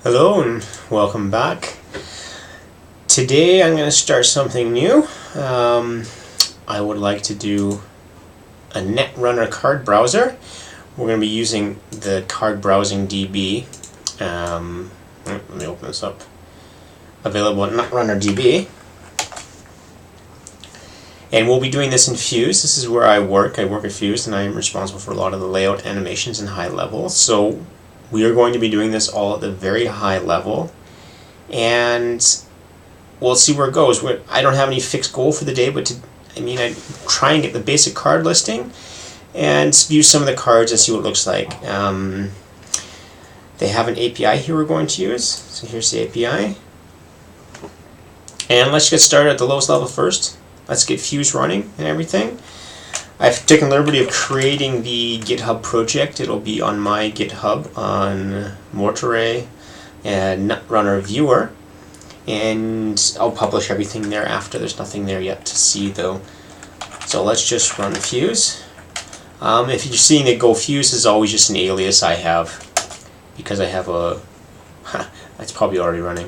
Hello and welcome back. Today I'm going to start something new. I would like to do a Netrunner card browser. We're going to be using the card browsing DB. Let me open this up. Available at Netrunner DB. And we'll be doing this in Fuse. This is where I work. I work at Fuse and I am responsible for a lot of the layout animations in high level. So we are going to be doing this all at the very high level. And we'll see where it goes. I don't have any fixed goal for the day, but I try and get the basic card listing and view some of the cards and see what it looks like. They have an API here we're going to use. So here's the API. And let's get started at the lowest level first. Let's get Fuse running and everything. I've taken the liberty of creating the GitHub project. It'll be on my GitHub on mort-ora-y and Netrunner viewer. And I'll publish everything there after. There's nothing there yet to see though. So let's just run Fuse. If you're seeing it go Fuse is always just an alias I have because I have a that's probably already running.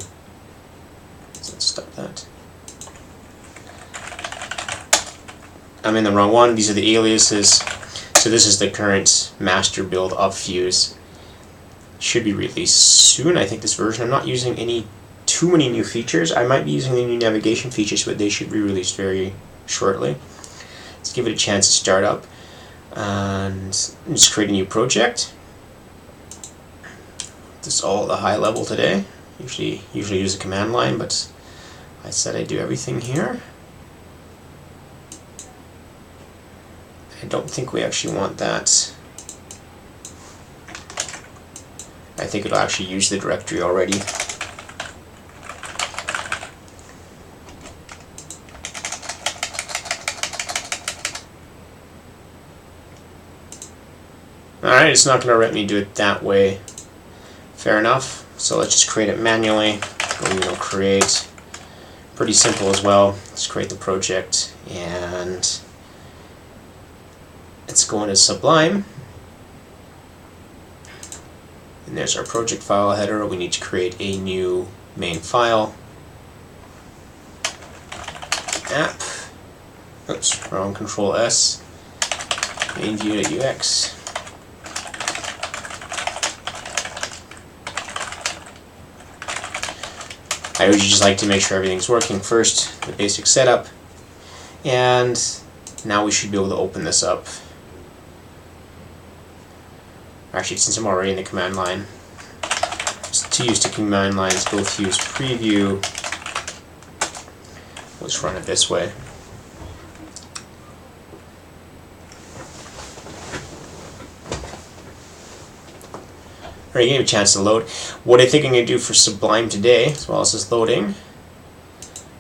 So let's stop that. I'm in the wrong one. These are the aliases. So this is the current master build of Fuse. Should be released soon. I think this version. I'm not using too many new features. I might be using the new navigation features, but they should be released very shortly. Let's give it a chance to start up and just create a new project. This is all at the high level today. Usually use a command line, but I said I'd do everything here. I don't think we actually want that. I think it'll actually use the directory already. Alright, it's not going to let me do it that way. Fair enough. So let's just create it manually. Create. Pretty simple as well. Let's create the project and let's go into Sublime. And there's our project file header. We need to create a new main file. App. Oops, wrong. Control S. Main view.ux. I usually just like to make sure everything's working first, the basic setup. And now we should be able to open this up. Actually, since I'm already in the command line, just to use the command lines, both use preview. Let's run it this way. Alright, you gave me a chance to load. What I think I'm going to do for Sublime today, as well as this loading,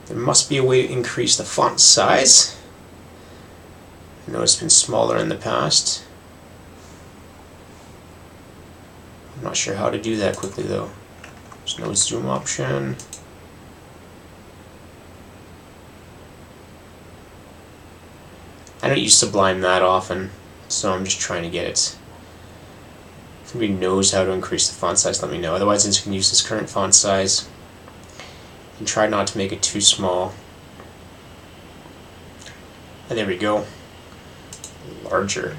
there must be a way to increase the font size. I know it's been smaller in the past. I'm not sure how to do that quickly though. There's no zoom option. I don't use Sublime that often, so I'm just trying to get it. If anybody knows how to increase the font size, let me know. Otherwise, you can use this current font size and try not to make it too small. And there we go. Larger.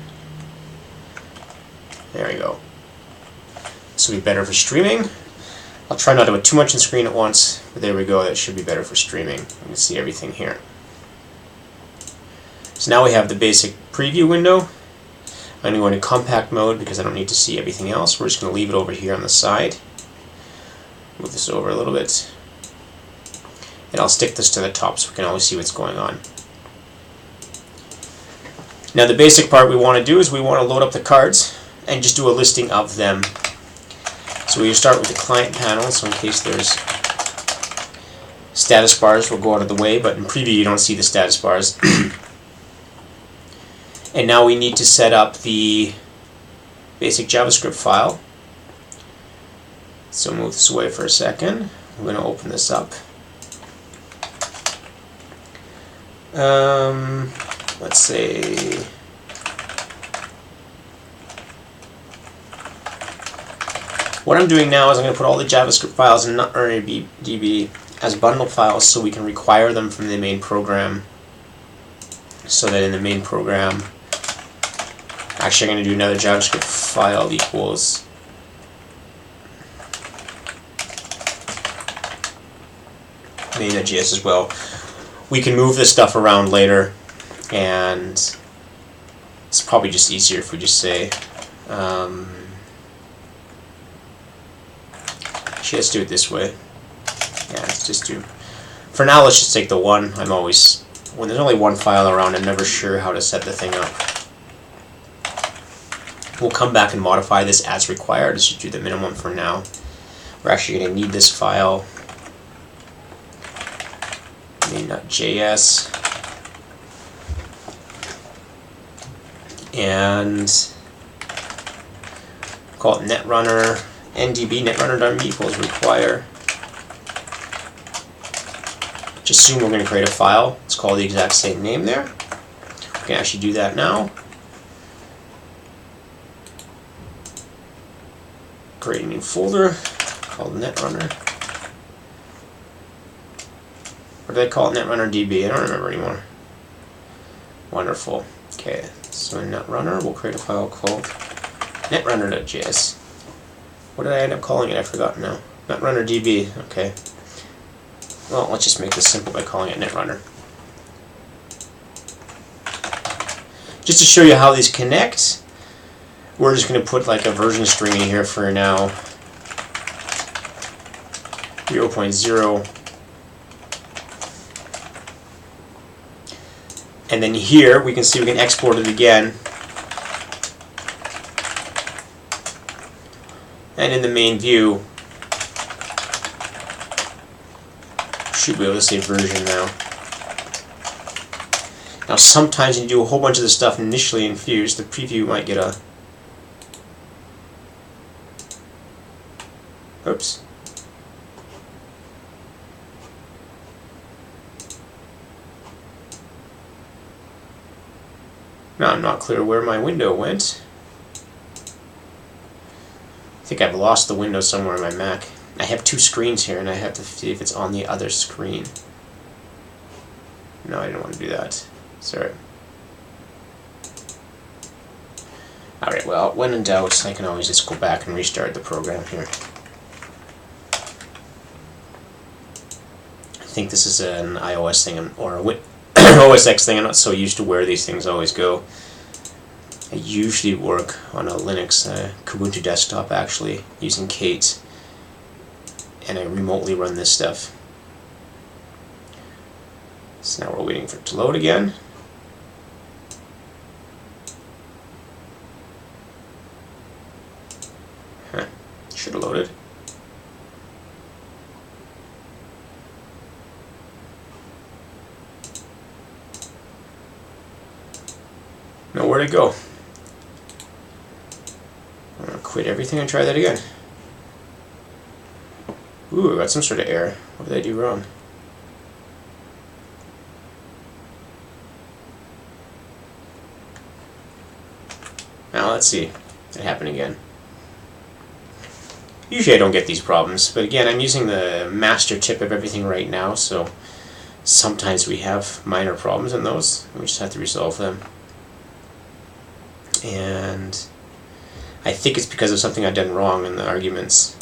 There we go. This will be better for streaming. I'll try not to put too much on screen at once, but there we go. That should be better for streaming. You can see everything here. So now we have the basic preview window. I'm going to go into compact mode because I don't need to see everything else. We're just going to leave it over here on the side. Move this over a little bit. And I'll stick this to the top so we can always see what's going on. Now the basic part we want to do is we want to load up the cards and just do a listing of them. So we start with the client panel, so in case there's status bars, we'll go out of the way, but in preview you don't see the status bars. And now we need to set up the basic JavaScript file. So move this away for a second. I'm going to open this up. Let's say What I'm doing now is I'm going to put all the JavaScript files in Netrunner DB as bundle files so we can require them from the main program. So that in the main program, actually I'm going to do another JavaScript file equals main.js as well. We can move this stuff around later, and it's probably just easier if we just say actually, let's do it this way. Yeah, let's just do, for now let's just take the one. I'm always, when there's only one file around, I'm never sure how to set the thing up. We'll come back and modify this as required. Let's just do the minimum for now. We're actually going to need this file, main.js, and call it Netrunner ndb netrunner.me equals require. Just assume we're going to create a file. It's called the exact same name there. We can actually do that now. Create a new folder called Netrunner. What do they call it? Netrunner DB? I don't remember anymore. Wonderful. Okay, so in Netrunner, we'll create a file called netrunner.js. What did I end up calling it? I forgot now. Netrunner DB. Okay. Well, let's just make this simple by calling it Netrunner. Just to show you how these connect, we're just going to put like a version string in here for now. 0.0. And then here we can see we can export it again. And in the main view, should be able to say version now. Now sometimes when you do a whole bunch of this stuff initially in Fuse, the preview might get a... Oops. Now I'm not clear where my window went. I think I've lost the window somewhere on my Mac. I have two screens here and I have to see if it's on the other screen. No, I didn't want to do that. Sorry. Alright, well, when in doubt, I can always just go back and restart the program here. I think this is an iOS thing or a OS X thing. I'm not so used to where these things always go. I usually work on a Linux Ubuntu desktop actually, using Kate, and I remotely run this stuff. So now we're waiting for it to load again. Huh, should have loaded. Nowhere to go. I'm going to quit everything and try that again. Ooh, I got some sort of error. What did I do wrong? Now let's see. It happened again. Usually I don't get these problems, but again, I'm using the master tip of everything right now, so sometimes we have minor problems in those, and we just have to resolve them. And I think it's because of something I've done wrong in the arguments.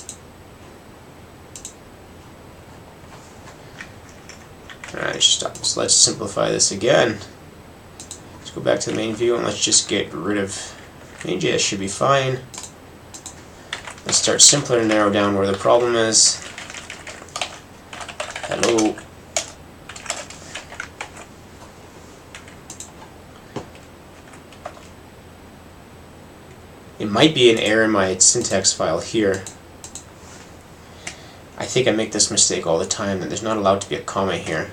Alright, stop. So let's simplify this again. Let's go back to the main view and let's just get rid of main.js. Should be fine. Let's start simpler and narrow down where the problem is. Hello. It might be an error in my syntax file here. I think I make this mistake all the time, that there's not allowed to be a comma here.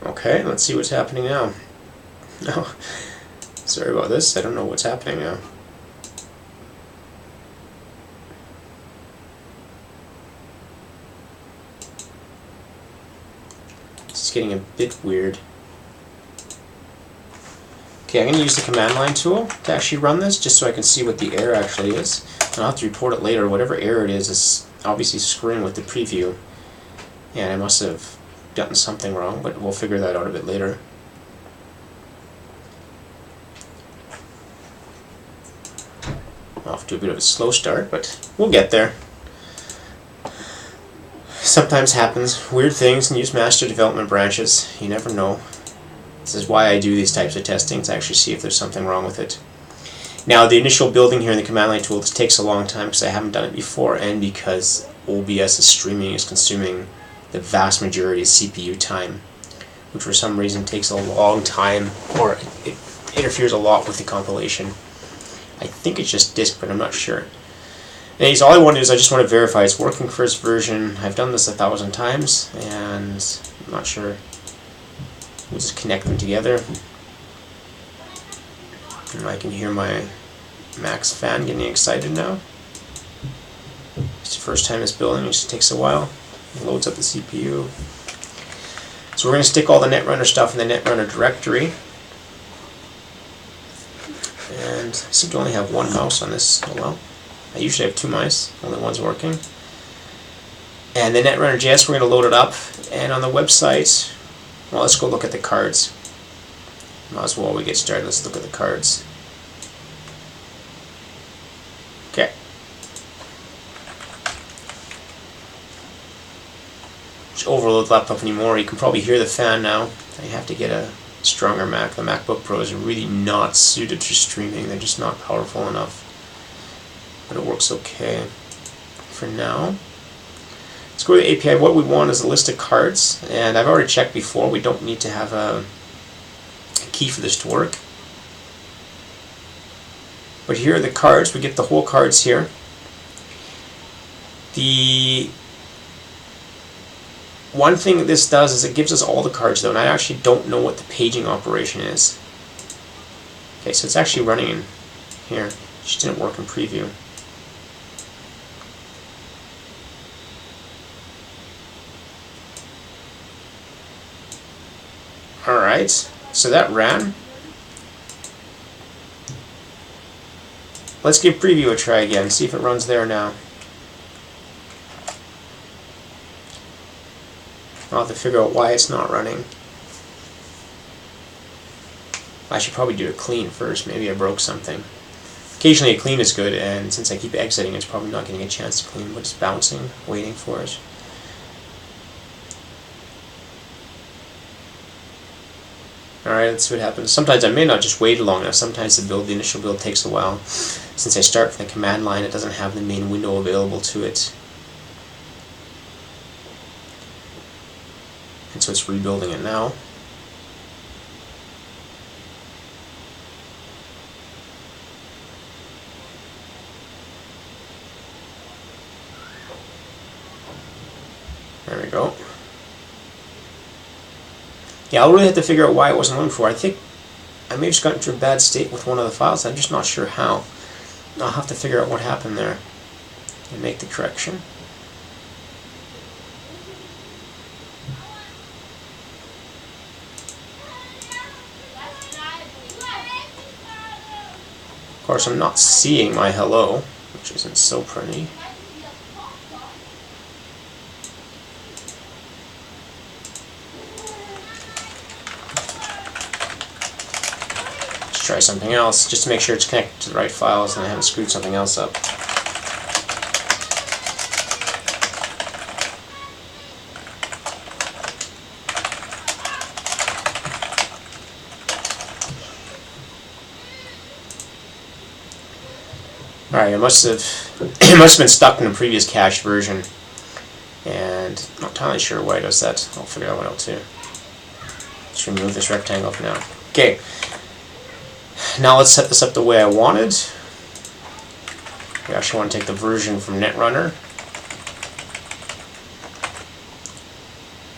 Okay, let's see what's happening now. Oh, sorry about this, I don't know what's happening now. It's getting a bit weird. Okay, I'm going to use the command line tool to actually run this, just so I can see what the error actually is. And I'll have to report it later. Whatever error it is obviously screwing with the preview. And I must have gotten something wrong, but we'll figure that out a bit later. Off to a bit of a slow start, but we'll get there. Sometimes happens. Weird things in use master development branches. You never know. This is why I do these types of testing, to actually see if there's something wrong with it. Now, the initial building here in the command line tool, this takes a long time because I haven't done it before, and because OBS is streaming is consuming the vast majority of CPU time, which for some reason takes a long time, or it interferes a lot with the compilation. I think it's just disk, but I'm not sure. Anyways, all I want to do is I just want to verify it's working for its version. I've done this 1,000 times, and I'm not sure. We'll just connect them together. And I can hear my Mac's fan getting excited now. It's the first time it's building, it just takes a while. It loads up the CPU. So we're going to stick all the Netrunner stuff in the Netrunner directory. And I seem to only have one mouse on this. Oh well. I usually have two mice, only one's working. And the Netrunner.js, we're going to load it up. And on the website, well, let's go look at the cards. Might as well, we get started, let's look at the cards. Okay. Just overload the laptop anymore. You can probably hear the fan now. I have to get a stronger Mac. The MacBook Pros are really not suited for streaming. They're just not powerful enough. But it works okay for now. Let's go to the API. What we want is a list of cards, and I've already checked before. We don't need to have a key for this to work. But here are the cards. We get the whole cards here. The one thing that this does is it gives us all the cards, though, and I actually don't know what the paging operation is. Okay, so it's actually running in here. It just didn't work in preview. Alright, so that ran. Let's give preview a try again, see if it runs there now. I'll have to figure out why it's not running. I should probably do a clean first, maybe I broke something. Occasionally a clean is good, and since I keep exiting, it's probably not getting a chance to clean, but it's bouncing, waiting for it. Alright, let's see what happens. Sometimes I may not just wait long enough. Sometimes the initial build takes a while. Since I start from the command line, it doesn't have the main window available to it. And so it's rebuilding it now. There we go. Yeah, I'll really have to figure out why it wasn't running before. I think I may have just gotten into a bad state with one of the files. I'm just not sure how. I'll have to figure out what happened there and make the correction. Of course, I'm not seeing my hello, which isn't so pretty. Try something else just to make sure it's connected to the right files and I haven't screwed something else up. Alright, it must have been stuck in the previous cached version, and I'm not entirely sure why it does that. I'll figure that one out too. Let's remove this rectangle for now. Okay. Now let's set this up the way I wanted. We actually want to take the version from Netrunner.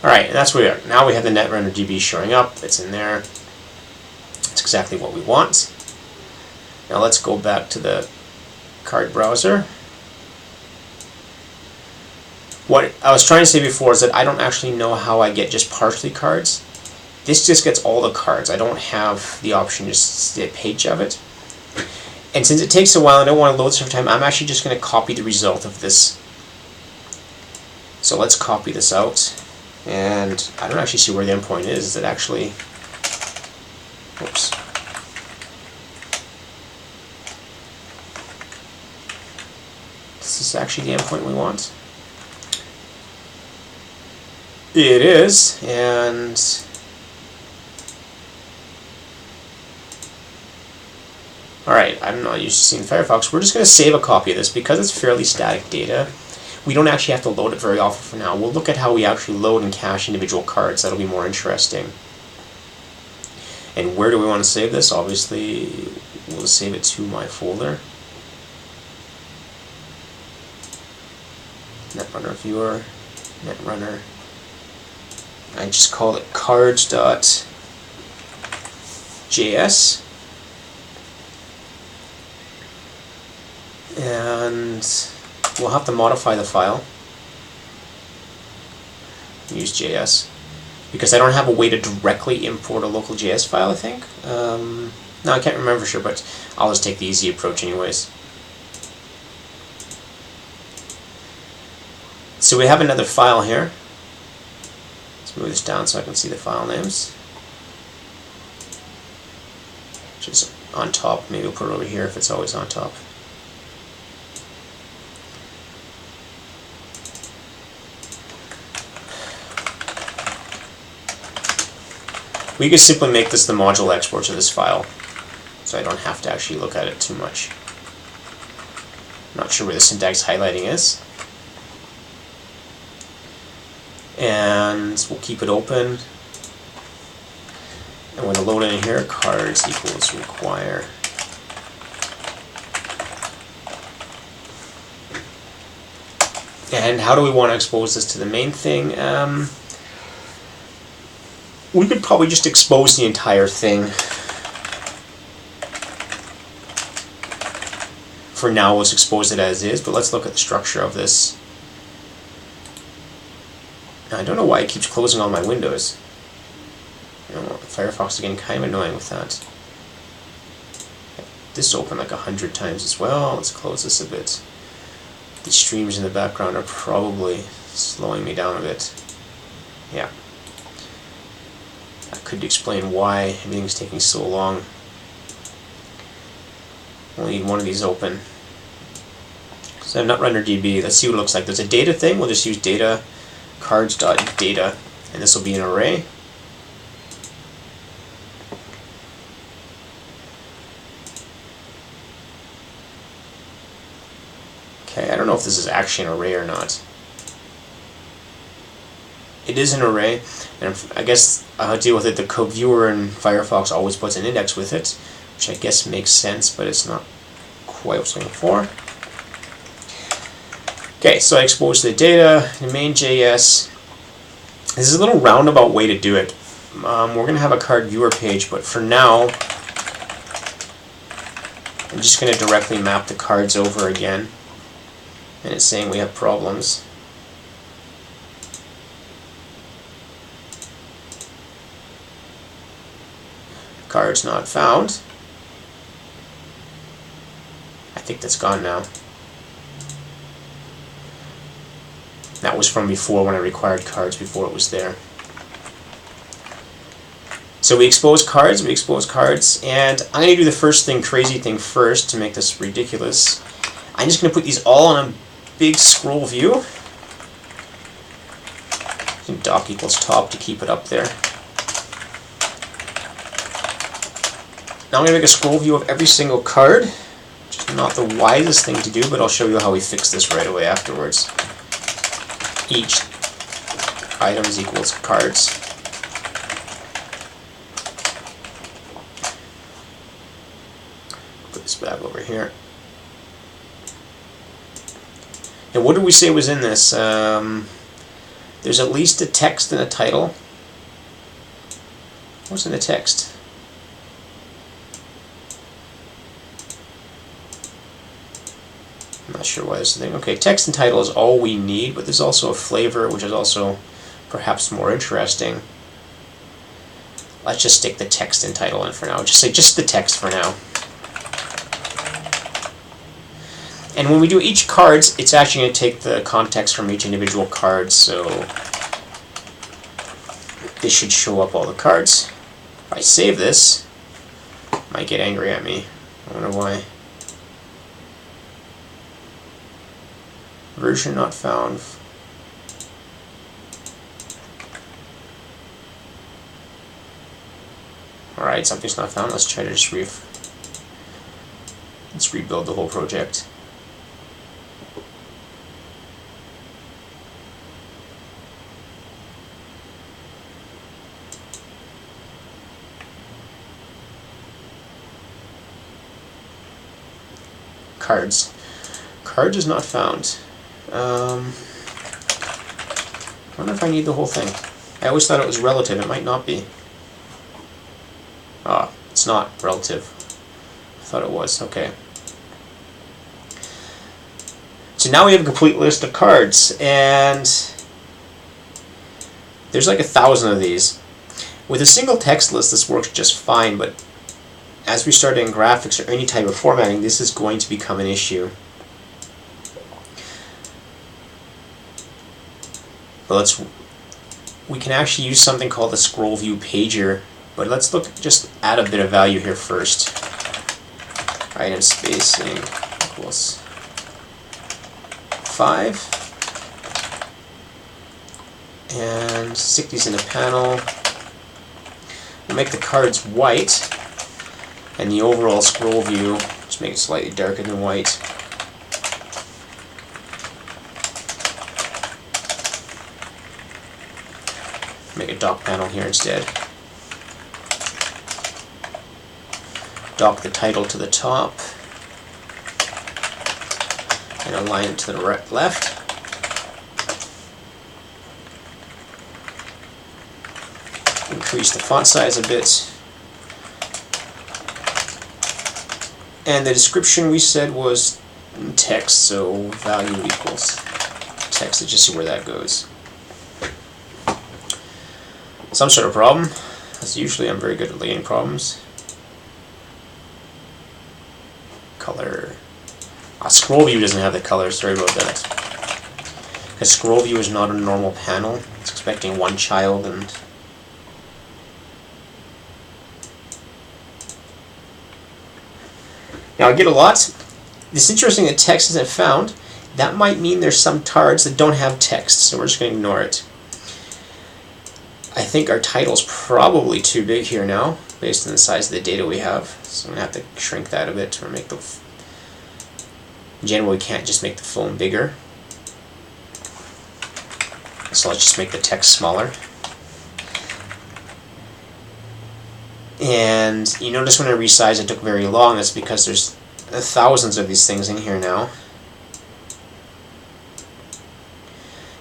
Alright, and that's where we are. Now we have the Netrunner DB showing up. It's in there. It's exactly what we want. Now let's go back to the card browser. What I was trying to say before is that I don't actually know how I get just partially cards. This just gets all the cards. I don't have the option to just see a page of it. And since it takes a while, I don't want to load this every time, I'm actually just going to copy the result of this. So let's copy this out. And I don't actually see where the endpoint is. Is it actually... Oops. Is this actually the endpoint we want? It is, and... Alright, I'm not used to seeing Firefox. We're just going to save a copy of this because it's fairly static data. We don't actually have to load it very often for now. We'll look at how we actually load and cache individual cards. That'll be more interesting. And where do we want to save this? Obviously, we'll save it to my folder. Netrunner viewer, Netrunner. I just call it cards.js. And we'll have to modify the file. Use JS. Because I don't have a way to directly import a local JS file, I think. No, I can't remember for sure, but I'll just take the easy approach anyways. So we have another file here. Let's move this down so I can see the file names. Which is on top. Maybe we'll put it over here if it's always on top. We could simply make this the module export to this file, so I don't have to actually look at it too much. Not sure where the syntax highlighting is. And we'll keep it open. And when the load in here, cards equals require. And how do we want to expose this to the main thing? We could probably just expose the entire thing. For now, let's expose it as is, but let's look at the structure of this. I don't know why it keeps closing all my windows. You know, Firefox is getting kind of annoying with that. This opened like 100 times as well. Let's close this a bit. The streams in the background are probably slowing me down a bit. Yeah. That could explain why everything's taking so long. Only need one of these open. So Netrunner DB, let's see what it looks like. There's a data thing. We'll just use data cards.data, and this will be an array. Okay, I don't know if this is actually an array or not. It is an array, and I guess I'll deal with it. The code viewer in Firefox always puts an index with it, which I guess makes sense, but it's not quite what I'm looking for. Okay, so I exposed the data, the main JS. This is a little roundabout way to do it. We're going to have a card viewer page, but for now, I'm just going to directly map the cards over again. And it's saying we have problems. Cards not found. I think that's gone now. That was from before when I required cards before it was there. So we expose cards, and I'm going to do the first thing, crazy thing first to make this ridiculous. I'm just going to put these all on a big scroll view. And doc equals top to keep it up there. Now I'm going to make a scroll view of every single card, which is not the wisest thing to do, but I'll show you how we fix this right away afterwards. Each items equals cards. Put this back over here. And what did we say was in this? There's at least a text and a title. What's in the text? I'm not sure why this thing. Okay, text and title is all we need, but there's also a flavor, which is also perhaps more interesting. Let's just stick the text and title in for now. Just say just the text for now. And when we do each cards, it's actually going to take the context from each individual card, so this should show up all the cards. If I save this, it might get angry at me. I wonder why. Version not found. Alright, something's not found. Let's try to just let's rebuild the whole project. Cards. Cards is not found. I wonder if I need the whole thing. I always thought it was relative. It might not be. Ah, it's not relative. I thought it was. Okay. So now we have a complete list of cards, and there's like 1,000 of these. With a single text list, this works just fine, but as we start in graphics or any type of formatting, this is going to become an issue. But we can actually use something called the scroll view pager, but let's just add a bit of value here first. Item spacing equals 5, and stick these in a panel. We'll make the cards white, and the overall scroll view, just make it slightly darker than white. Make a dock panel here instead. Dock the title to the top, and align it to the left. Increase the font size a bit. And the description we said was text, so value equals text. Let's just see where that goes. Some sort of problem. As usually, I'm very good at laying problems. Color. Scroll view doesn't have the color. Sorry about that. Because scroll view is not a normal panel. It's expecting one child and. Now I get a lot. It's interesting that text isn't found. That might mean there's some cards that don't have text, so we're just going to ignore it. I think our title's probably too big here now, based on the size of the data we have. So I'm going to have to shrink that a bit, or make the. In general, we can't just make the phone bigger. So let's just make the text smaller. And you notice when I resize it took very long. That's because there's thousands of these things in here now.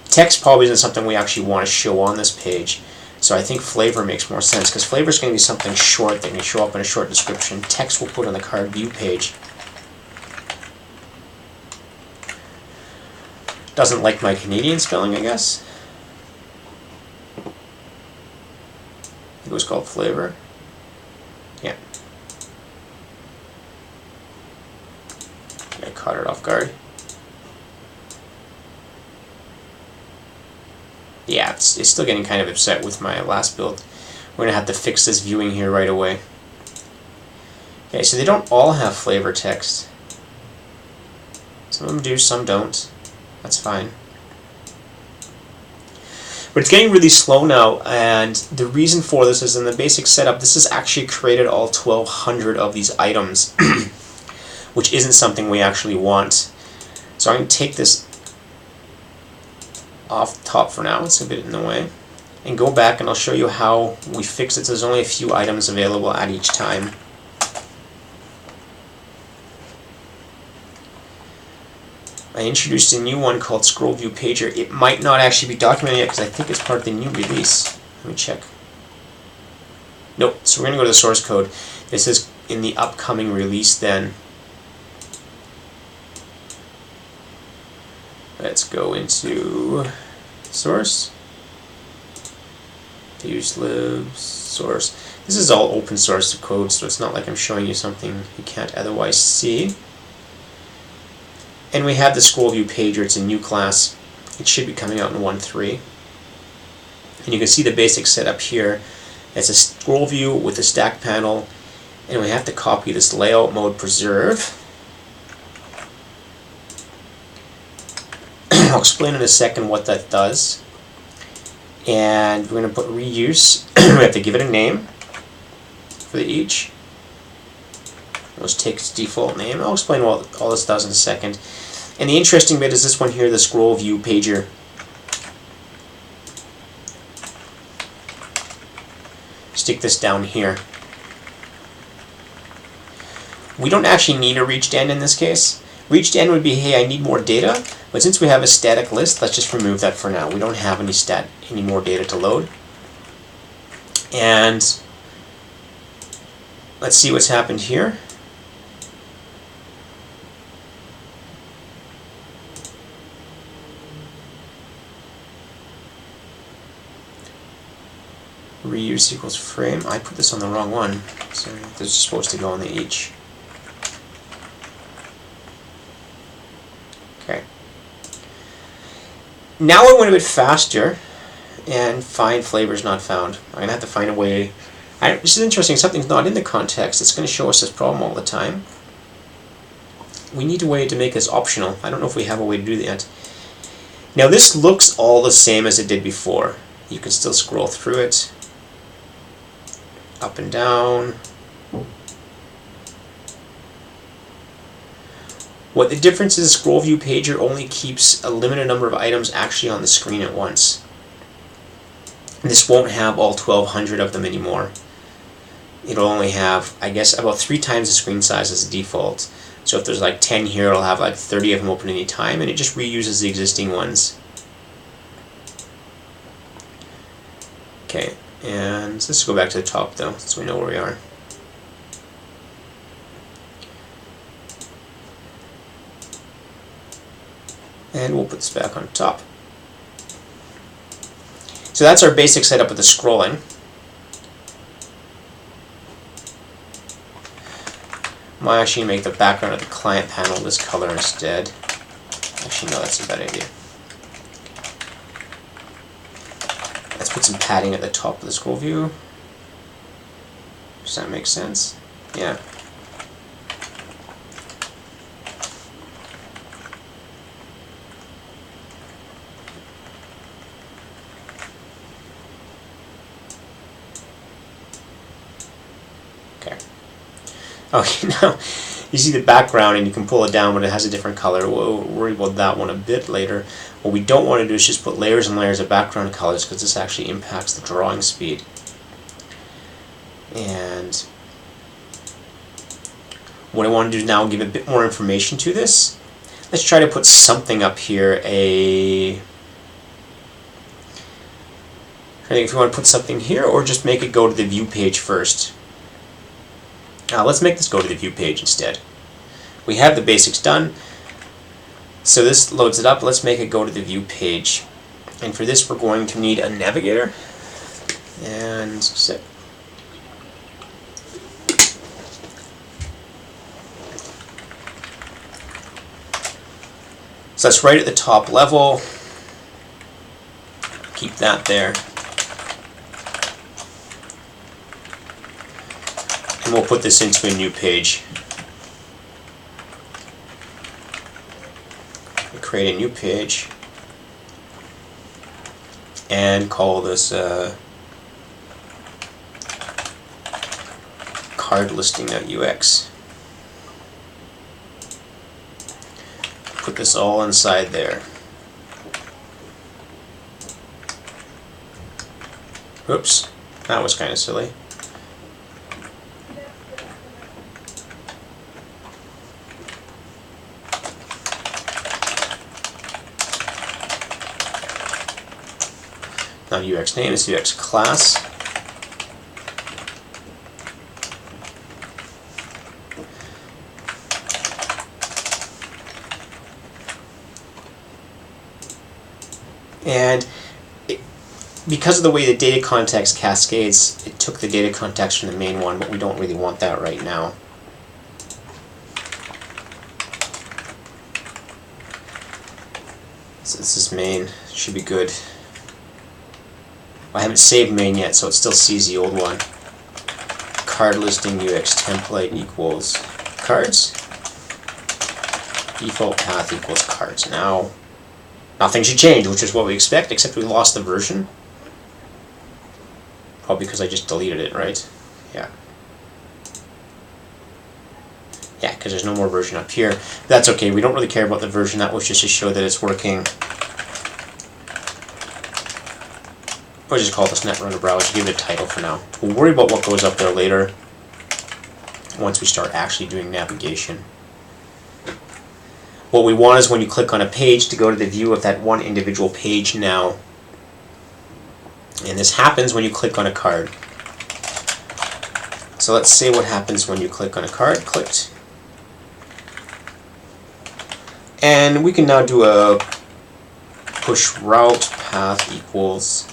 Text probably isn't something we actually want to show on this page. So I think flavor makes more sense, because flavor is going to be something short that can show up in a short description. Text we'll put on the card view page. Doesn't like my Canadian spelling, I guess. I think it was called flavor. Yeah. I caught it off guard. Yeah, it's still getting kind of upset with my last build. We're going to have to fix this viewing here right away. Okay, so they don't all have flavor text. Some of them do, some don't. That's fine. But it's getting really slow now, and the reason for this is in the basic setup, this has actually created all 1,200 of these items, which isn't something we actually want. So I'm going to take this off the top for now, it's a bit in the way, and go back and I'll show you how we fix it so there's only a few items available at each time. I introduced a new one called Scroll View Pager. It might not actually be documented yet because I think it's part of the new release. Let me check. Nope, so we're going to go to the source code. This is in the upcoming release then. Let's go into source, uselib source. This is all open source code, so it's not like I'm showing you something you can't otherwise see. And we have the scroll view pager. It's a new class. It should be coming out in 1.3. And you can see the basic setup here. It's a scroll view with a stack panel, and we have to copy this layout mode preserve. I'll explain in a second what that does. And we're going to put reuse. We have to give it a name for the each. Let's take its default name. I'll explain what all this does in a second. And the interesting bit is this one here, the scroll view pager. Stick this down here. We don't actually need a reached end in this case. Reached end would be, hey, I need more data, but since we have a static list, let's just remove that for now. We don't have any more data to load. And let's see what's happened here. Reuse equals frame. I put this on the wrong one. So this is supposed to go on the each. Okay. Now I went a bit faster and find flavors not found. I'm going to have to find a way. This is interesting. Something's not in the context. It's going to show us this problem all the time. We need a way to make this optional. I don't know if we have a way to do that. Now this looks all the same as it did before. You can still scroll through it. Up and down. What the difference is, scroll view pager only keeps a limited number of items actually on the screen at once. This won't have all 1200 of them anymore. It'll only have, I guess, about 3 times the screen size as the default. So if there's like 10 here, it'll have like 30 of them open at any time, and it just reuses the existing ones. Okay. And let's go back to the top though, so we know where we are. And we'll put this back on top. So that's our basic setup with the scrolling. Might actually make the background of the client panel this color instead. Actually, no, that's a bad idea. Let's put some padding at the top of the scroll view. Does that make sense? Yeah. Okay. Okay, now you see the background and you can pull it down, but it has a different color. We'll worry about that one a bit later. What we don't want to do is just put layers and layers of background colors, because this actually impacts the drawing speed. And what I want to do now is give a bit more information to this. Let's try to put something up here. I think if you want to put something here, or just make it go to the view page first. Let's make this go to the view page instead. We have the basics done. So this loads it up. Let's make it go to the view page. And for this, we're going to need a navigator. And set. So that's right at the top level. Keep that there. And we'll put this into a new page. Create a new page and call this card listing.ux. Put this all inside there. Oops, that was kind of silly. Not UX name, it's UX class. And because of the way the data context cascades, it took the data context from the main one, but we don't really want that right now. So this is main. Should be good. I haven't saved main yet, so it still sees the old one. Card listing UX template equals cards. Default path equals cards. Now, nothing should change, which is what we expect, except we lost the version. Probably because I just deleted it, right? Yeah. Yeah, because there's no more version up here. That's okay, we don't really care about the version. That was just to show that it's working. We'll just call this Netrunner browser, give it a title for now. We'll worry about what goes up there later, once we start actually doing navigation. What we want is when you click on a page to go to the view of that one individual page now. And this happens when you click on a card. So let's say what happens when you click on a card. Clicked. And we can now do a push route path equals.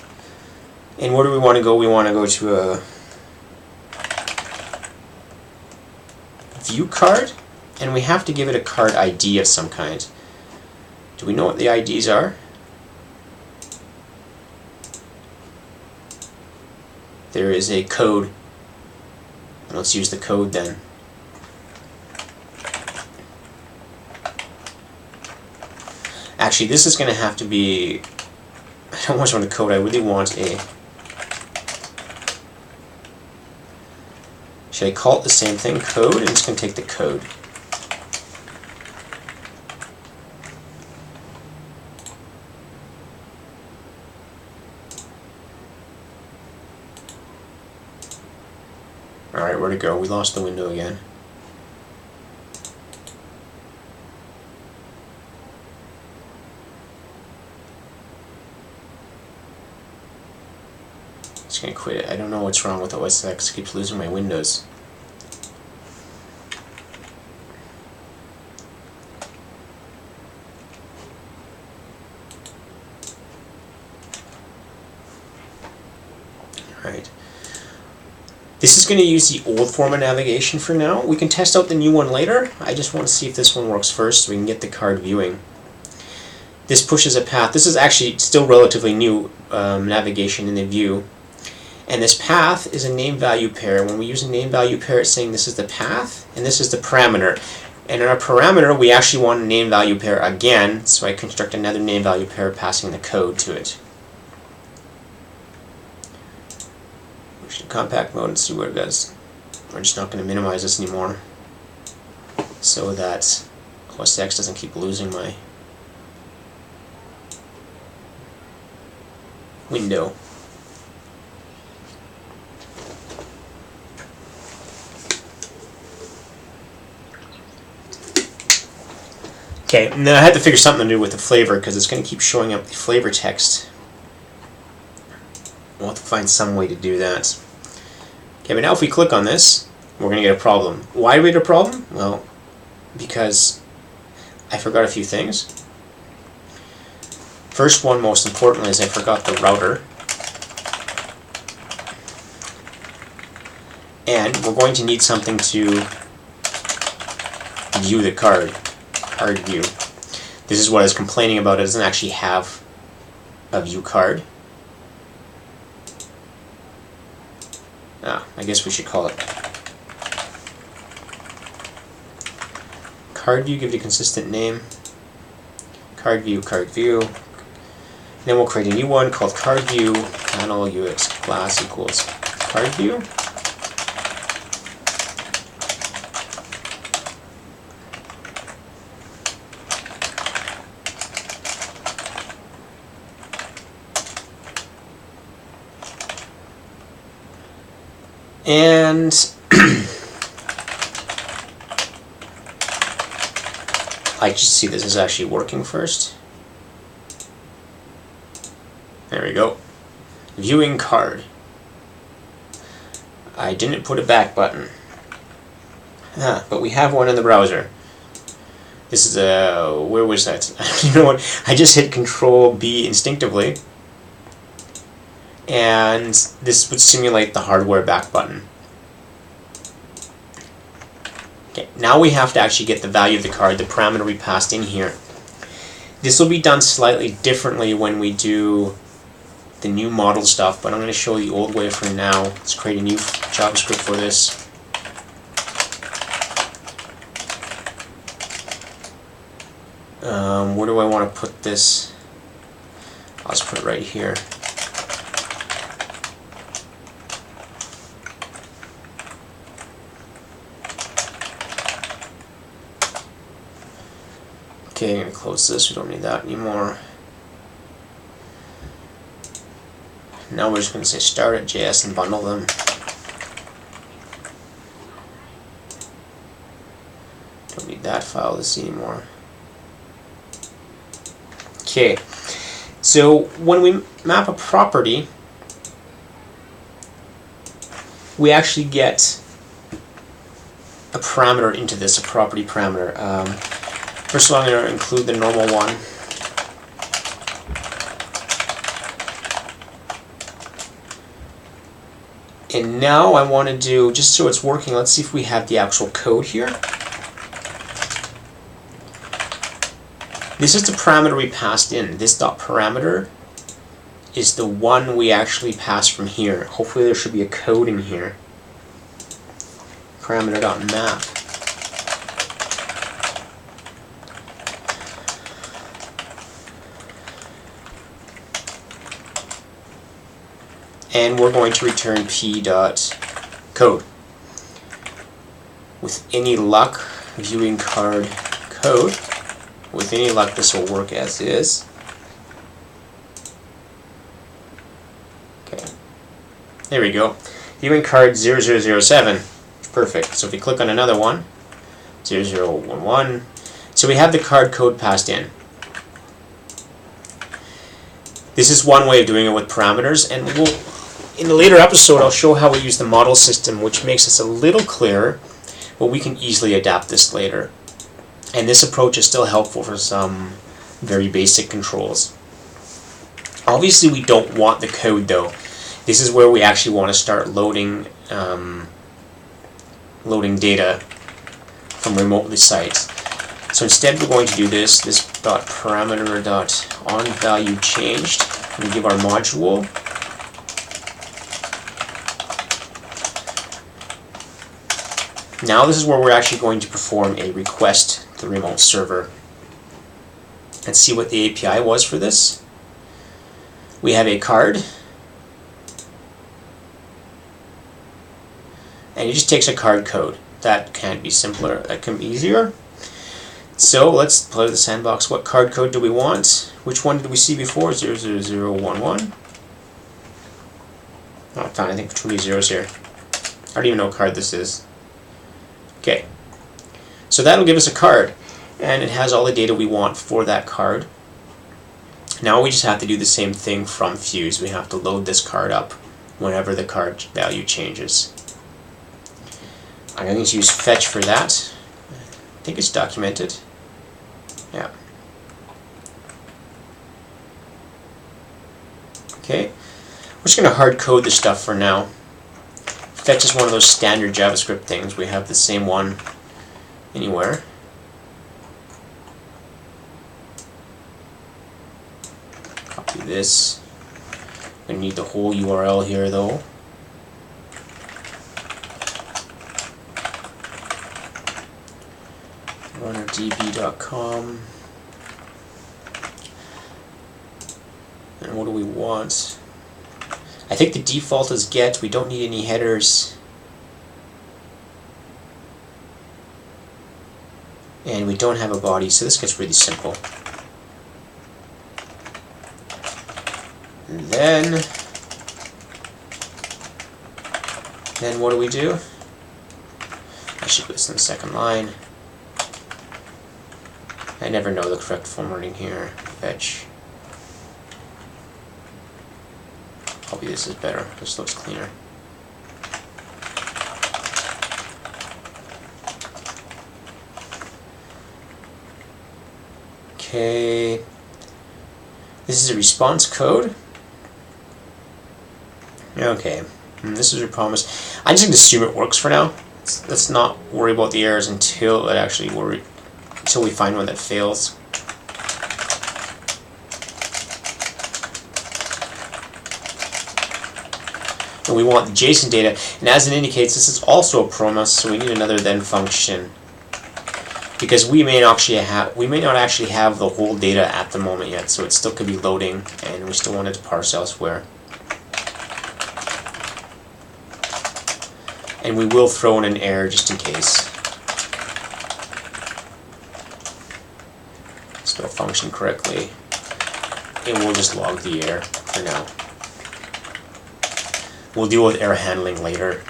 And where do we want to go? We want to go to a view card. And we have to give it a card ID of some kind. Do we know what the IDs are? There is a code. Let's use the code then. Actually, this is going to have to be... I don't want a code, I really want a... Should I call it the same thing? Code? And it's going to take the code. Alright, where'd it go? We lost the window again. Just gonna quit it. I don't know what's wrong with OS X. It keeps losing my windows. Alright. This is going to use the old form of navigation for now. We can test out the new one later. I just want to see if this one works first so we can get the card viewing. This pushes a path. This is actually still relatively new navigation in the view. And this path is a name-value pair. When we use a name-value pair, it's saying this is the path and this is the parameter. And in our parameter, we actually want a name-value pair again, so I construct another name-value pair passing the code to it. Compact mode and see what it does. We're just not going to minimize this anymore so that OS X doesn't keep losing my window. Okay, now I had to figure something to do with the flavor because it's going to keep showing up the flavor text. We'll have to find some way to do that. Okay, but now if we click on this, we're going to get a problem. Why do we get a problem? Well, because I forgot a few things. First one, most importantly, is I forgot the router. And we're going to need something to view the card. Card view. This is what I was complaining about. It doesn't actually have a view card. I guess we should call it card view, give it a consistent name. Card view, card view. Then we'll create a new one called card view, panel UX class equals card view. And I just see this is actually working first. There we go. Viewing card. I didn't put a back button. But we have one in the browser. This is a, where was that? You know what? I just hit Control B instinctively, and this would simulate the hardware back button. Okay, now we have to actually get the value of the card, the parameter we passed in here. This will be done slightly differently when we do the new model stuff, but I'm going to show the old way for now. Let's create a new JavaScript for this. Where do I want to put this? I'll just put it right here. Okay, I'm going to close this. We don't need that anymore. Now we're just going to say start at JS and bundle them. Don't need that file to see anymore. Okay, so when we map a property, we actually get a parameter into this, a property parameter. First of all, I'm going to include the normal one. And now I want to do, just so it's working, let's see if we have the actual code here. This is the parameter we passed in. This dot parameter is the one we actually passed from here. Hopefully there should be a code in here. Parameter.map. And we're going to return p.code. With any luck, viewing card code. With any luck, this will work as is. Okay. There we go. Viewing card 0007. Perfect. So if we click on another one, 0011. So we have the card code passed in. This is one way of doing it with parameters, and in a later episode I'll show how we use the model system, which makes this a little clearer, but we can easily adapt this later. And this approach is still helpful for some very basic controls. Obviously we don't want the code though. This is where we actually want to start loading data from remotely sites. So instead we're going to do this dot parameter dot on value changed, and give our module. Now this is where we're actually going to perform a request to the remote server and see what the API was for this. We have a card, and it just takes a card code. That can't be simpler, that can be easier. So let's play the sandbox. What card code do we want? Which one did we see before? 00011. Oh, fine, I think too many zeros here. I don't even know what card this is. Okay, so that'll give us a card, and it has all the data we want for that card. Now we just have to do the same thing from Fuse. We have to load this card up whenever the card value changes. I'm going to use fetch for that. I think it's documented. Yeah. Okay, we're just going to hard code this stuff for now. Fetch is one of those standard JavaScript things. We have the same one anywhere. Copy this. I'm going to need the whole URL here though. runnerdb.com. And what do we want? I think the default is get. We don't need any headers. And we don't have a body, so this gets really simple. And then what do we do? I should put this in the second line. I never know the correct formatting here. Fetch. Probably this is better. This looks cleaner. Okay. This is a response code. Okay. This is your promise. I'm just going to assume it works for now. Let's not worry about the errors until it actually until we find one that fails. And we want the JSON data, and as it indicates, this is also a promise, so we need another then function, because we may not actually have the whole data at the moment yet, so it still could be loading, and we still want it to parse elsewhere. And we will throw in an error just in case. Spell function correctly, and we'll just log the error for now. We'll deal with error handling later.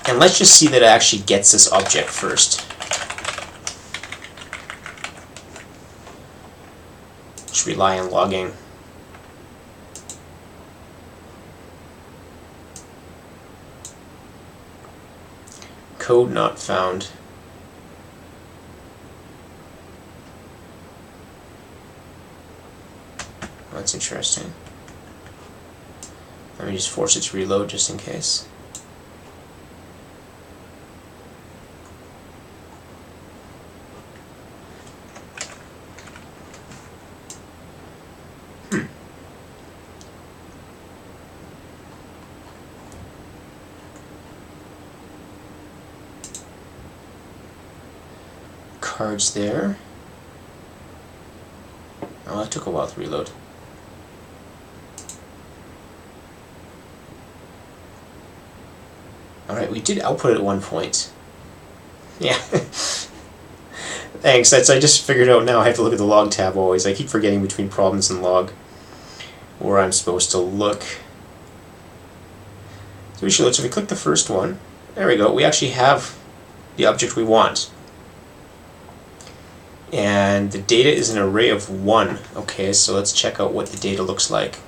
And let's just see that it actually gets this object first. Just rely on logging. Code not found. That's interesting. Let me just force it to reload just in case. Cards there. Oh, that took a while to reload. Alright, we did output it at one point. Yeah. Thanks, I just figured out now I have to look at the log tab always. I keep forgetting between problems and log where I'm supposed to look. So we should look. So if we click the first one, there we go. We actually have the object we want. And the data is an array of 1. Okay, so let's check out what the data looks like.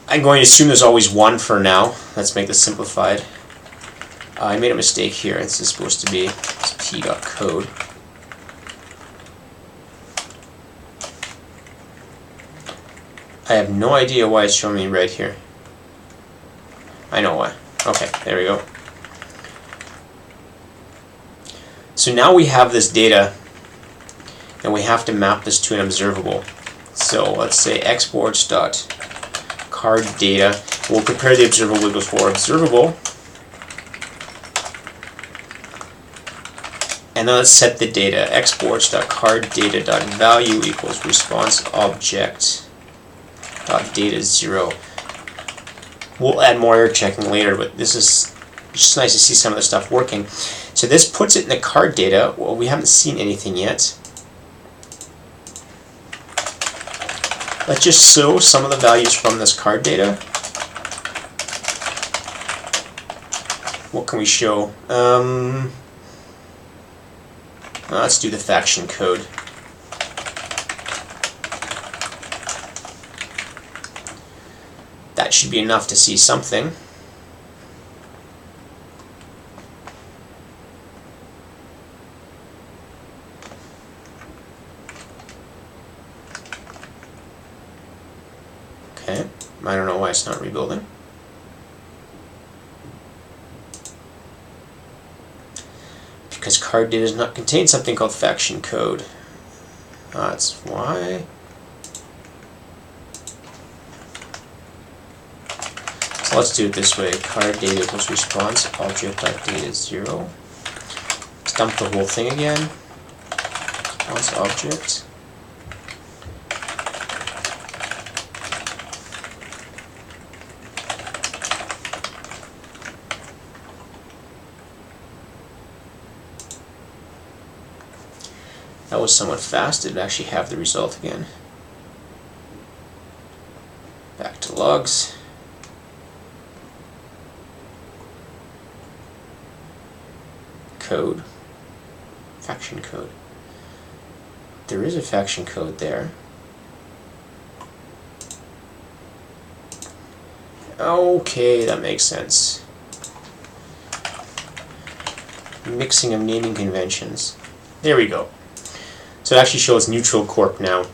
I'm going to assume there's always 1 for now. Let's make this simplified. I made a mistake here. This is supposed to be p.code. I have no idea why it's showing me red here. I know why. Okay, there we go. So now we have this data, and we have to map this to an observable. So let's say exports.card data. We'll prepare the observable before observable. And then let's set the data. Exports.cardData.value equals response object data 0. We'll add more error checking later, but this is just nice to see some of the stuff working. So this puts it in the card data. Well, we haven't seen anything yet. Let's just show some of the values from this card data. What can we show? Let's do the faction code. That should be enough to see something. Okay, I don't know why it's not rebuilding. Because card data does not contain something called faction code. That's why. So let's do it this way. Card data equals response object.data 0. Let's dump the whole thing again. Response object. That was somewhat fast. It would actually have the result again. Back to logs. Code. Faction code. There is a faction code there. Okay, that makes sense. Mixing of naming conventions. There we go. So it actually shows neutral corp now,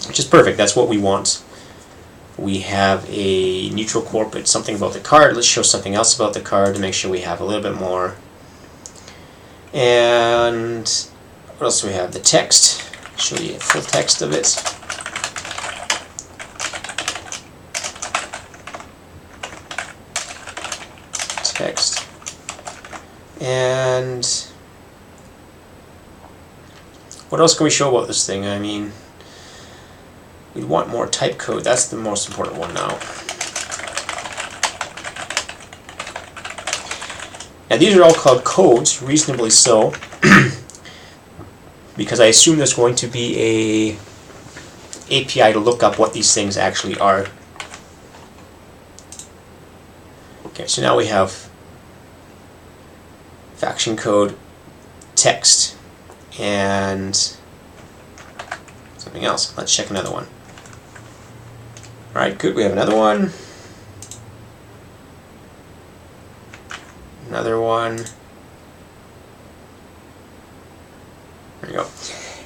which is perfect. That's what we want. We have a neutral corp. It's something about the card. Let's show something else about the card to make sure we have a little bit more. And what else do we have? The text. Show you full text of it. Text. And what else can we show about this thing? I mean, we want more type code. That's the most important one now. Now these are all called codes, reasonably so, because I assume there's going to be a API to look up what these things actually are. Okay, so now we have faction code, text, and something else. Let's check another one. Alright, good. We have another one. Another one. There we go.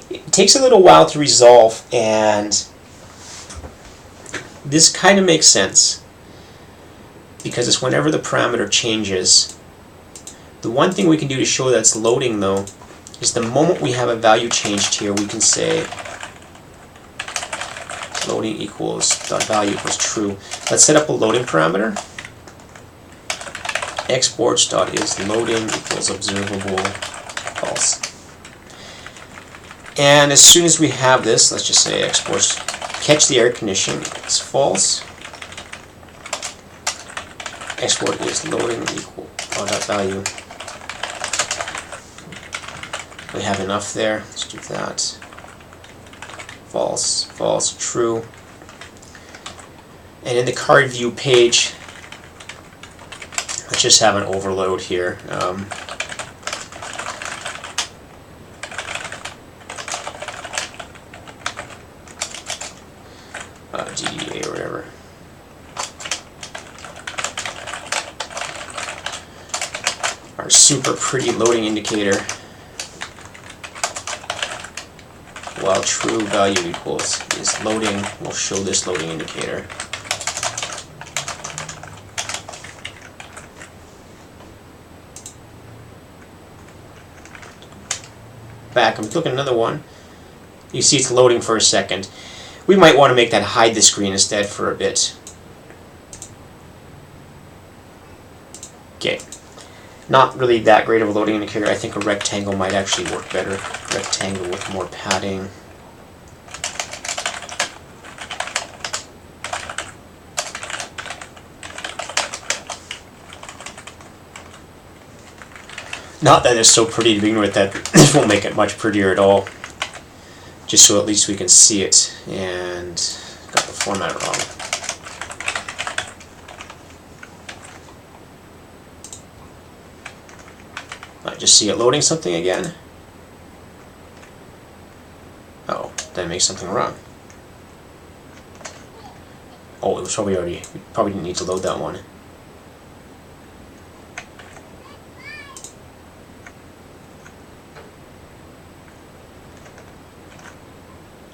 It takes a little while to resolve, and this kind of makes sense because it's whenever the parameter changes. The one thing we can do to show that it's loading, though, is the moment we have a value changed here, we can say loading equals dot value equals true. Let's set up a loading parameter. Exports dot is loading equals observable false. And as soon as we have this, let's just say exports catch the air condition is false. Export is loading equal dot value. We have enough there. Let's do that. False, false, true. And in the card view page, let's just have an overload here. DDA or whatever. Our super pretty loading indicator. While true value equals is loading, we'll show this loading indicator. Back, I'm clicking another one. You see it's loading for a second. We might want to make that hide the screen instead for a bit. Okay. Not really that great of a loading indicator. I think a rectangle might actually work better. Rectangle with more padding. Not that it's so pretty to begin with that this won't make it much prettier at all. Just so at least we can see it, and got the format wrong. I just see it loading something again. Oh, did I make something wrong? Oh, it was probably already, we probably didn't need to load that one.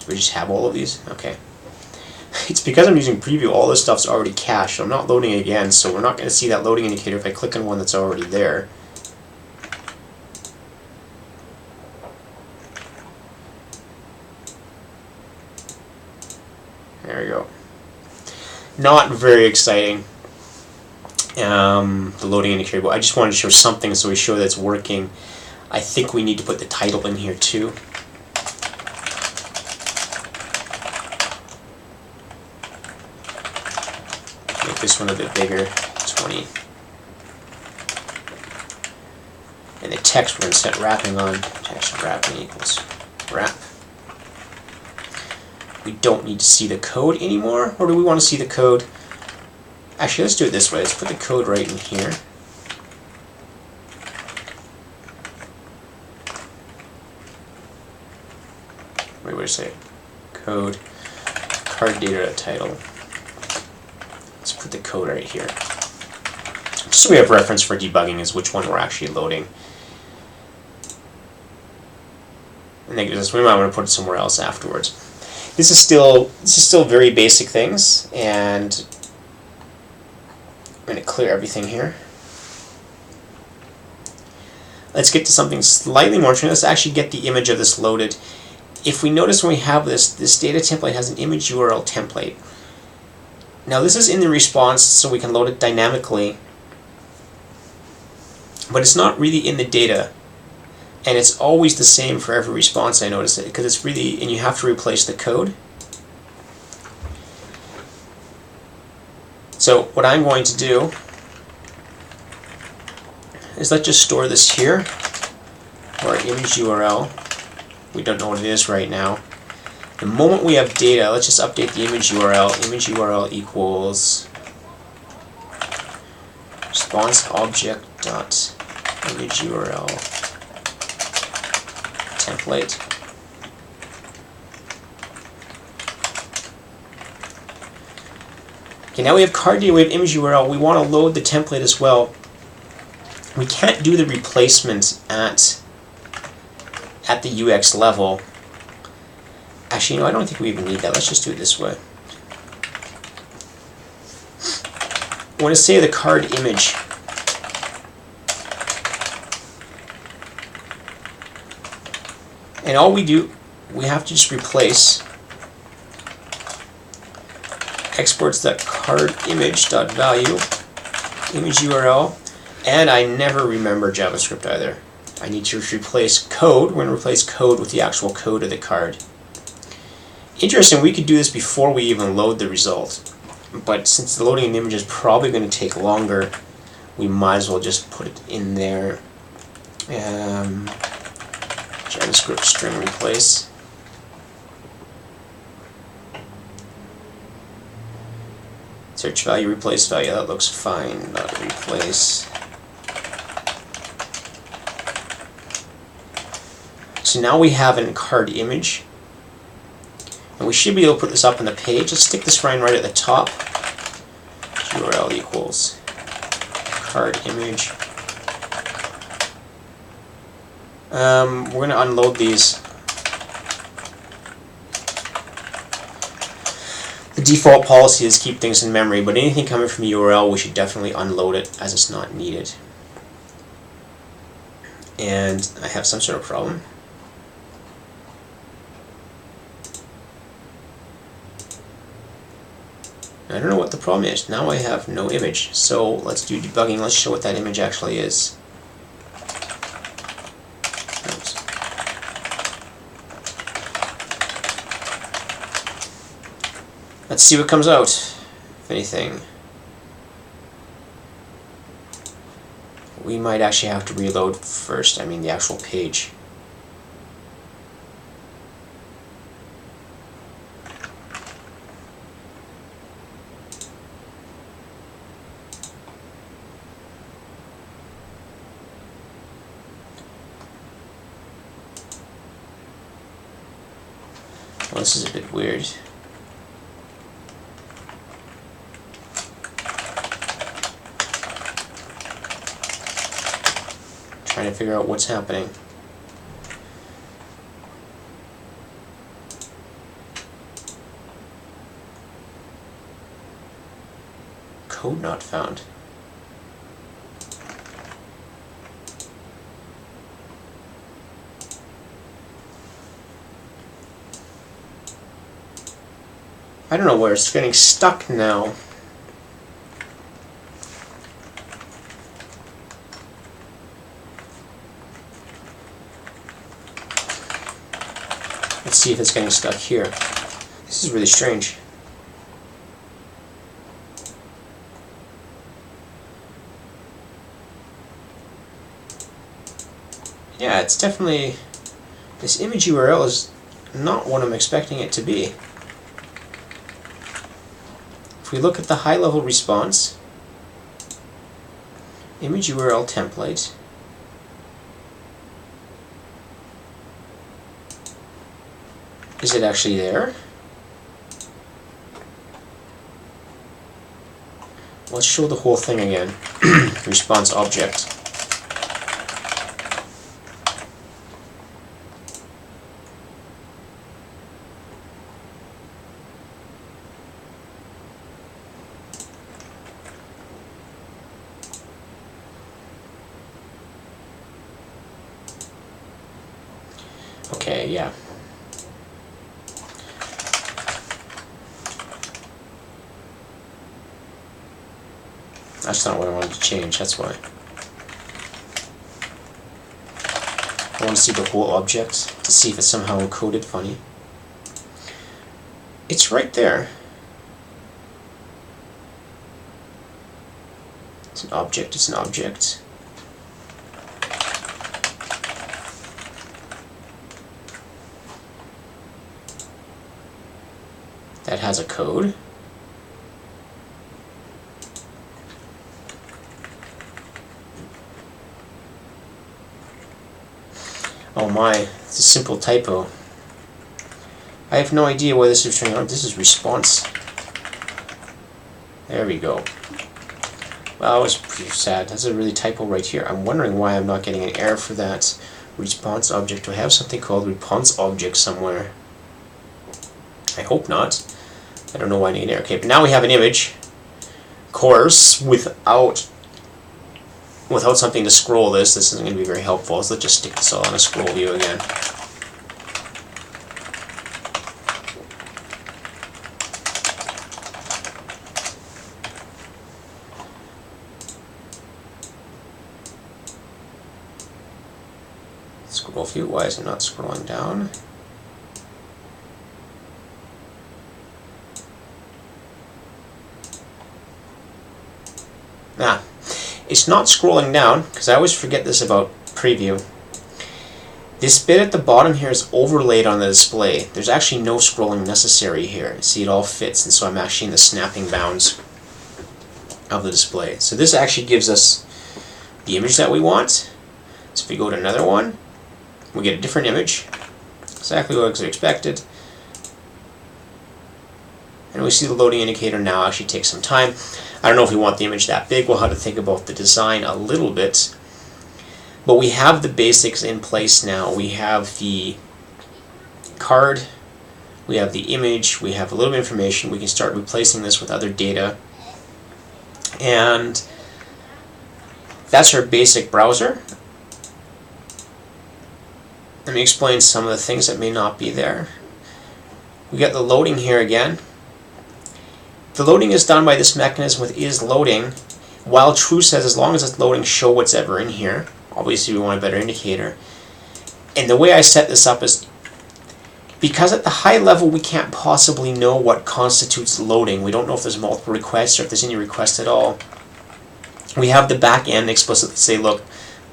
We just have all of these? Okay. It's because I'm using preview, all this stuff's already cached, so I'm not loading it again, so we're not going to see that loading indicator if I click on one that's already there. There we go. Not very exciting, the loading indicator, but I just wanted to show something so we show that it's working. I think we need to put the title in here too. Make this one a bit bigger, 20. And the text we're going to set wrapping on. Text wrapping equals wrap. We don't need to see the code anymore, or do we want to see the code? Actually, let's do it this way. Let's put the code right in here. Wait a second. Code, card data title. Let's put the code right here. Just so we have reference for debugging is which one we're actually loading. And that gives us, we might want to put it somewhere else afterwards. This is still very basic things, and I'm going to clear everything here. Let's get to something slightly more interesting. Let's actually get the image of this loaded. If we notice when we have this data template has an image URL template. Now this is in the response, so we can load it dynamically, but it's not really in the data. And it's always the same for every response, I notice it, because it's really, and you have to replace the code. So what I'm going to do is let's just store this here, or image URL. We don't know what it is right now. The moment we have data, let's just update the image URL. Image URL equals response object dot image URL template. Okay, now we have card data, we have image URL. We want to load the template as well. We can't do the replacement at the UX level. Actually, no, I don't think we even need that. Let's just do it this way. I want to say the card image. And all we do, we have to just replace exports.cardImage.value, image URL, and I never remember JavaScript either. I need to replace code. We're going to replace code with the actual code of the card. Interesting, we could do this before we even load the result, but since the loading an image is probably going to take longer, we might as well just put it in there. JavaScript string replace. Search value, replace value, that looks fine, not replace. So now we have a card image, and we should be able to put this up on the page. Let's stick this right at the top. URL equals card image. We're going to unload these. The default policy is keep things in memory, but anything coming from URL, we should definitely unload it as it's not needed. And I have some sort of problem. I don't know what the problem is. Now I have no image. So let's do debugging. Let's show what that image actually is. Oops. Let's see what comes out, if anything. We might actually have to reload first, I mean the actual page. Well, this is a bit weird. Trying to figure out what's happening. Code not found. I don't know where it's getting stuck now. Let's see if it's getting stuck here. This is really strange. Yeah, it's definitely... This image URL is not what I'm expecting it to be. If we look at the high-level response, image URL template, is it actually there? let's show the whole thing again. Response object. Okay, yeah. That's not what I wanted to change, that's why. I want to see the whole object to see if it's somehow encoded funny. It's right there. It's an object, it's an object. That has a code. Oh my, it's a simple typo. I have no idea why this is turning out. This is response. There we go. Well, that was pretty sad. That's a really typo right here. I'm wondering why I'm not getting an error for that response object. Do I have something called response object somewhere? I hope not. I don't know why I need an error. Okay, but now we have an image. Of course, without something to scroll this isn't going to be very helpful. So let's just stick this all on a scroll view again. Scroll view, why is it not scrolling down? It's not scrolling down, because I always forget this about preview. This bit at the bottom here is overlaid on the display. There's actually no scrolling necessary here. See, it all fits, and so I'm actually in the snapping bounds of the display. So this actually gives us the image that we want. So if we go to another one, we get a different image. Exactly what was expected. And we see the loading indicator now actually takes some time. I don't know if we want the image that big. We'll have to think about the design a little bit. But we have the basics in place now. We have the card, we have the image, we have a little bit of information. We can start replacing this with other data. And that's our basic browser. Let me explain some of the things that may not be there. We got the loading here again. The loading is done by this mechanism with isLoading, while true says as long as it's loading, show what's ever in here. Obviously we want a better indicator. And the way I set this up is, because at the high level we can't possibly know what constitutes loading. We don't know if there's multiple requests or if there's any request at all. We have the back end explicitly say, look,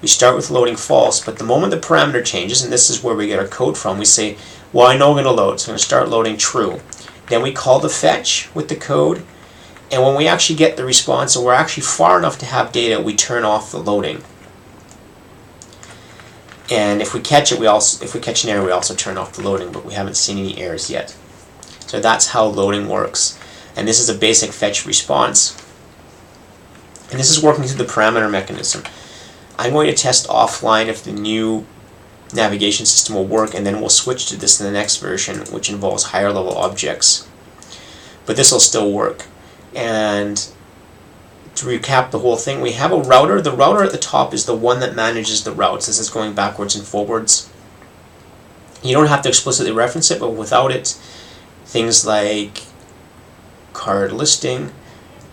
we start with loading false, but the moment the parameter changes, and this is where we get our code from, we say, well, I know I'm going to load, so I'm going to start loading true. Then we call the fetch with the code, and when we actually get the response and we're actually far enough to have data, we turn off the loading. And if we catch it, if we catch an error, we also turn off the loading, but we haven't seen any errors yet. So that's how loading works. And this is a basic fetch response. And this is working through the parameter mechanism. I'm going to test offline if the new navigation system will work, and then we'll switch to this in the next version, which involves higher level objects. But this will still work. And to recap the whole thing, we have a router. The router at the top is the one that manages the routes. This is going backwards and forwards. You don't have to explicitly reference it, but without it, things like card listing,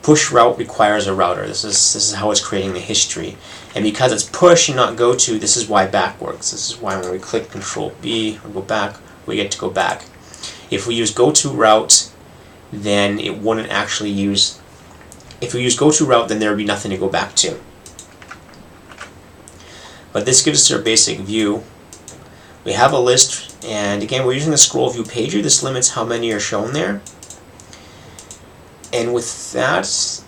push route requires a router. This is how it's creating the history. And because it's push and not go to, this is why back works. This is why when we click Control B or go back, we get to go back. If we use go to route, then it wouldn't actually use. If we use go to route, then there would be nothing to go back to. But this gives us our basic view. We have a list, and again, we're using the scroll view pager. This limits how many are shown there. And with that,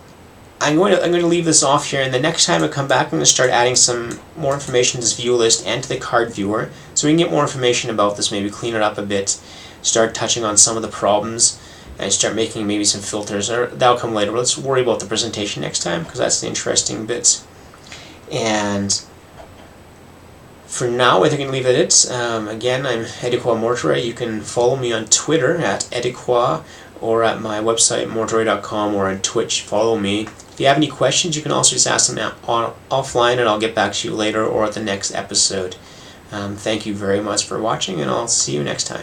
I'm going to leave this off here, and the next time I come back, I'm going to start adding some more information to this view list and to the card viewer, so we can get more information about this, maybe clean it up a bit, start touching on some of the problems, and start making maybe some filters. Or that'll come later. Let's worry about the presentation next time, because that's the interesting bit. And for now, I think I can leave it at it. Again, I'm edA-qa mort-ora-y. You can follow me on Twitter at edA-qa, or at my website mort-ora-y.com, or on Twitch. Follow me. If you have any questions, you can also just ask them offline, and I'll get back to you later or at the next episode. Thank you very much for watching, and I'll see you next time.